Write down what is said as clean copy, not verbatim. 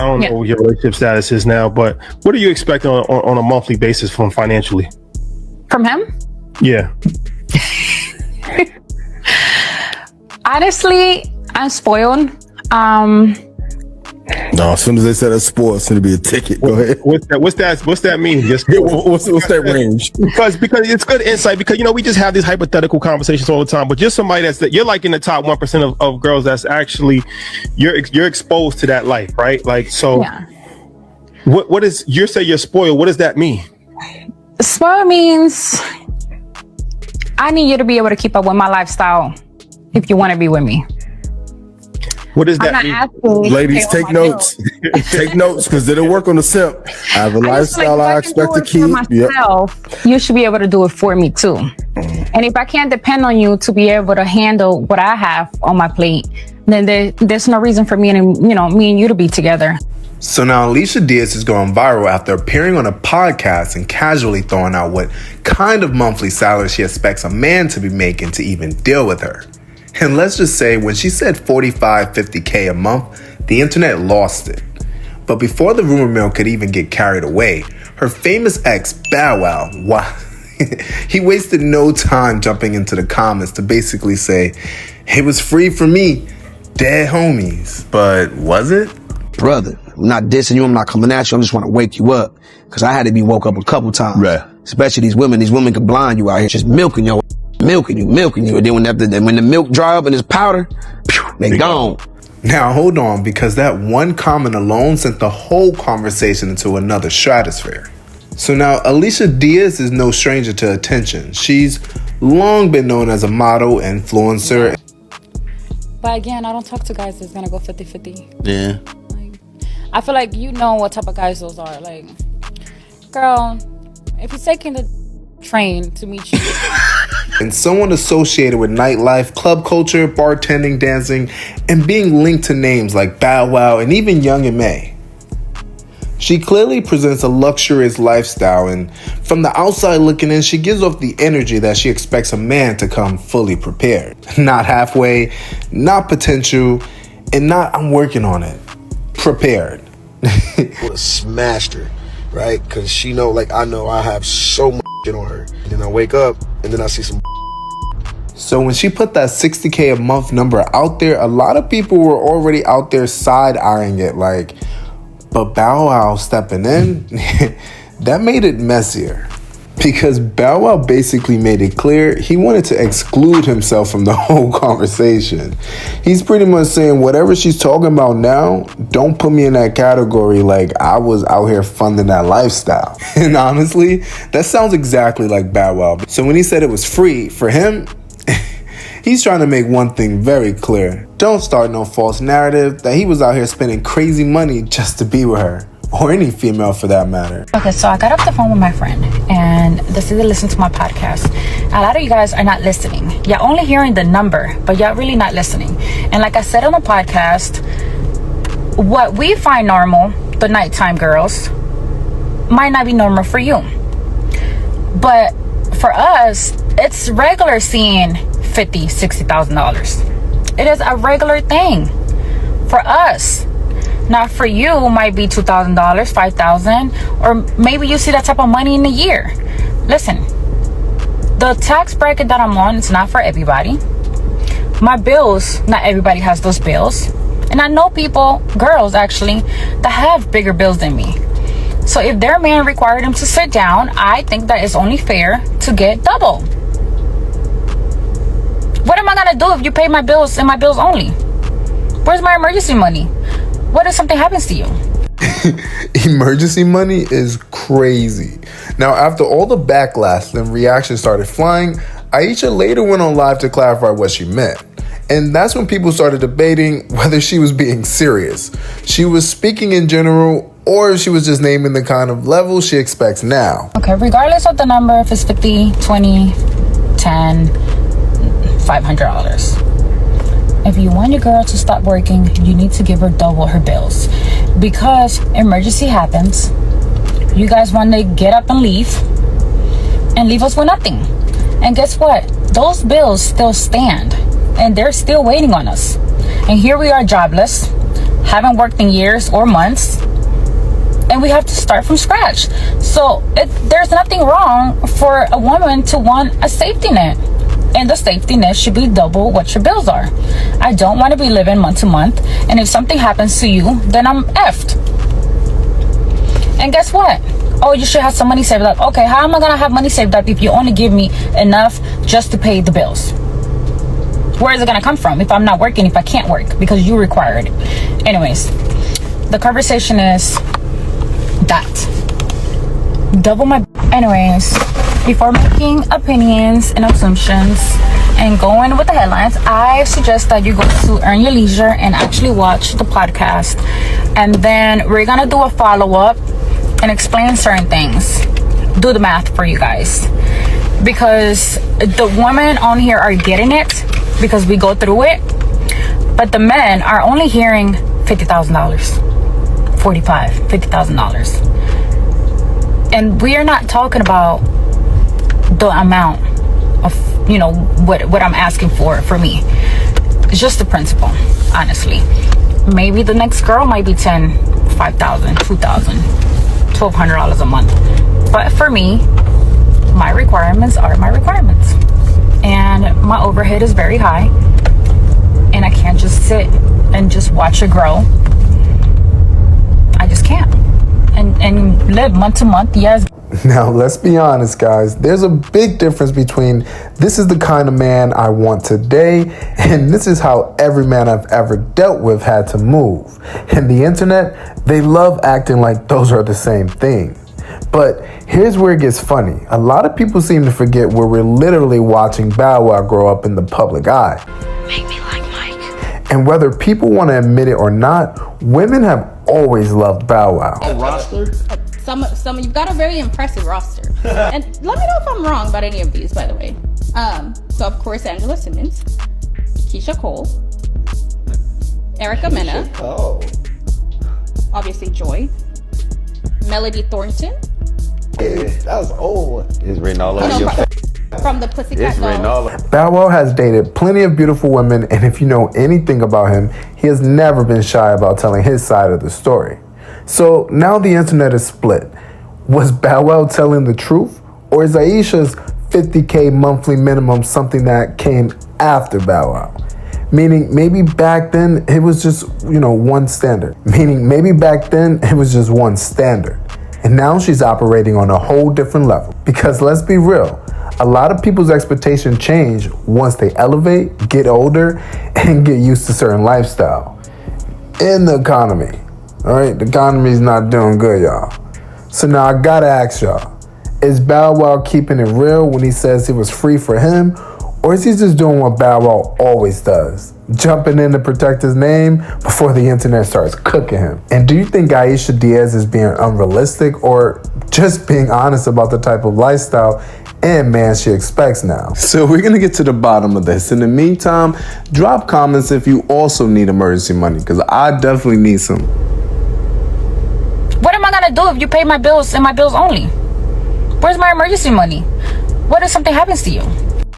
I don't know what your relationship status is now, but what are you expecting on a monthly basis from financially? From him? Yeah. Honestly, I'm spoiled. No, as soon as they said a sport, it's gonna be a ticket. Go ahead. What's that mean? Just what's that range? Because it's good insight. Because we just have these hypothetical conversations all the time. But just somebody that you're like in the top 1% of girls that's actually you're exposed to that life, right? Like so. Yeah. What is you say you're spoiled? What does that mean? Spoiled means I need you to be able to keep up with my lifestyle if you want to be with me. What does that mean? Ladies, take notes. Take notes because it'll work on the simp. I have a lifestyle I expect to keep. You should be able to do it for me too. And if I can't depend on you to be able to handle what I have on my plate, then there's no reason for me and me and you to be together. So now Ayisha Diaz is going viral after appearing on a podcast and casually throwing out what kind of monthly salary she expects a man to be making to even deal with her. And let's just say when she said 45, 50K a month, the internet lost it. But before the rumor mill could even get carried away, her famous ex, Bow Wow, he wasted no time jumping into the comments to basically say, it was free for me, dead homies. But was it? Brother, I'm not dissing you, I'm not coming at you, I just want to wake you up. Because I had to be woke up a couple times. Right. Especially these women can blind you out here, just milking you. And then when the milk dry up and it's powder, they gone. Now hold on, because that one comment alone sent the whole conversation into another stratosphere. So now Ayisha Diaz is no stranger to attention. She's long been known as a model, influencer. But again, I don't talk to guys that's gonna go 50-50. Yeah. I feel like you know what type of guys those are. Like, girl, if you're taking the train to meet you. And someone associated with nightlife, club culture, bartending, dancing, and being linked to names like Bow Wow and even Young M.A. She clearly presents a luxurious lifestyle, and from the outside looking in, she gives off the energy that she expects a man to come fully prepared. Not halfway, not potential, and not I'm working on it. Prepared. Would have smashed her, right? Because she know, like I know I have so much shit on her. And then I wake up, and then I see some. So when she put that 60K a month number out there, a lot of people were already out there side-eyeing it like, but Bow Wow stepping in, that made it messier. Because Bow Wow basically made it clear he wanted to exclude himself from the whole conversation. He's pretty much saying whatever she's talking about now, don't put me in that category like I was out here funding that lifestyle. And honestly, that sounds exactly like Bow Wow. So when he said it was free, for him, he's trying to make one thing very clear. Don't start no false narrative that he was out here spending crazy money just to be with her. Or any female for that matter. Okay, so I got off the phone with my friend and decided to listen to my podcast. A lot of you guys are not listening. You're only hearing the number, but you're really not listening. And like I said on the podcast, what we find normal, the nighttime girls, might not be normal for you. But for us, it's regular seeing $50,000, $60,000. It is a regular thing for us. Now for you might be $2,000, $5,000, or maybe you see that type of money in a year. Listen, the tax bracket that I'm on, it's not for everybody. My bills, not everybody has those bills. And I know people, girls actually, that have bigger bills than me. So if their man required them to sit down, I think that it's only fair to get double. What am I gonna do if you pay my bills and my bills only? Where's my emergency money? What if something happens to you? Emergency money is crazy. Now, after all the backlash and reactions started flying, Ayisha later went on live to clarify what she meant. And that's when people started debating whether she was being serious. She was speaking in general, or if she was just naming the kind of level she expects now. Okay, regardless of the number, if it's 50, 20, 10, $500. If you want your girl to stop working, you need to give her double her bills. Because emergency happens, you guys want to get up and leave us with nothing. And guess what? Those bills still stand, and they're still waiting on us. And here we are jobless, haven't worked in years or months, and we have to start from scratch. So there's nothing wrong for a woman to want a safety net, and the safety net should be double what your bills are. I don't want to be living month to month, and if something happens to you, then I'm effed. And guess what? Oh, you should have some money saved up. Okay, how am I gonna have money saved up if you only give me enough just to pay the bills? Where is it gonna come from if I'm not working, if I can't work because you require it? Anyways, the conversation is that double my. Anyways, before making opinions and assumptions and going with the headlines, I suggest that you go to Earn Your Leisure and actually watch the podcast, and then we're gonna do a follow-up and explain certain things, do the math for you guys, because the women on here are getting it because we go through it, but the men are only hearing $50,000, $50,000, and we are not talking about the amount of, you know, what I'm asking for me. It's just the principle, honestly. Maybe the next girl might be 10, 5,000, 2,000, $1,200 a month, but for me, my requirements are my requirements, and my overhead is very high, and I can't just sit and just watch it grow. I just can't, and live month to month. Yes. Now, let's be honest, guys. There's a big difference between this is the kind of man I want today, and this is how every man I've ever dealt with had to move. And the internet, they love acting like those are the same thing. But here's where it gets funny. A lot of people seem to forget where we're literally watching Bow Wow grow up in the public eye. Make me like Mike. And whether people want to admit it or not, women have always loved Bow Wow. Roster? Some you've got a very impressive roster. And let me know if I'm wrong about any of these, by the way. So of course Angela Simmons, Keisha Cole, Erica Mena, obviously Joy, Melody Thornton. Yeah, that was old. It's written all over your face. From the Pussycat Dolls. Bow Wow has dated plenty of beautiful women, and if you know anything about him, he has never been shy about telling his side of the story. So now the internet is split. Was Bow Wow telling the truth? Or is Ayisha's $50K monthly minimum something that came after Bow Wow? Meaning maybe back then it was just, one standard. And now she's operating on a whole different level. Because let's be real, a lot of people's expectations change once they elevate, get older, and get used to certain lifestyle. In the economy. All right, the economy's not doing good, y'all. So now I gotta ask y'all, is Bow Wow keeping it real when he says it was free for him? Or is he just doing what Bow Wow always does? Jumping in to protect his name before the internet starts cooking him? And do you think Ayisha Diaz is being unrealistic or just being honest about the type of lifestyle and man she expects now? So we're gonna get to the bottom of this. In the meantime, drop comments if you also need emergency money, because I definitely need some. What am I gonna do if you pay my bills and my bills only? Where's my emergency money? What if something happens to you?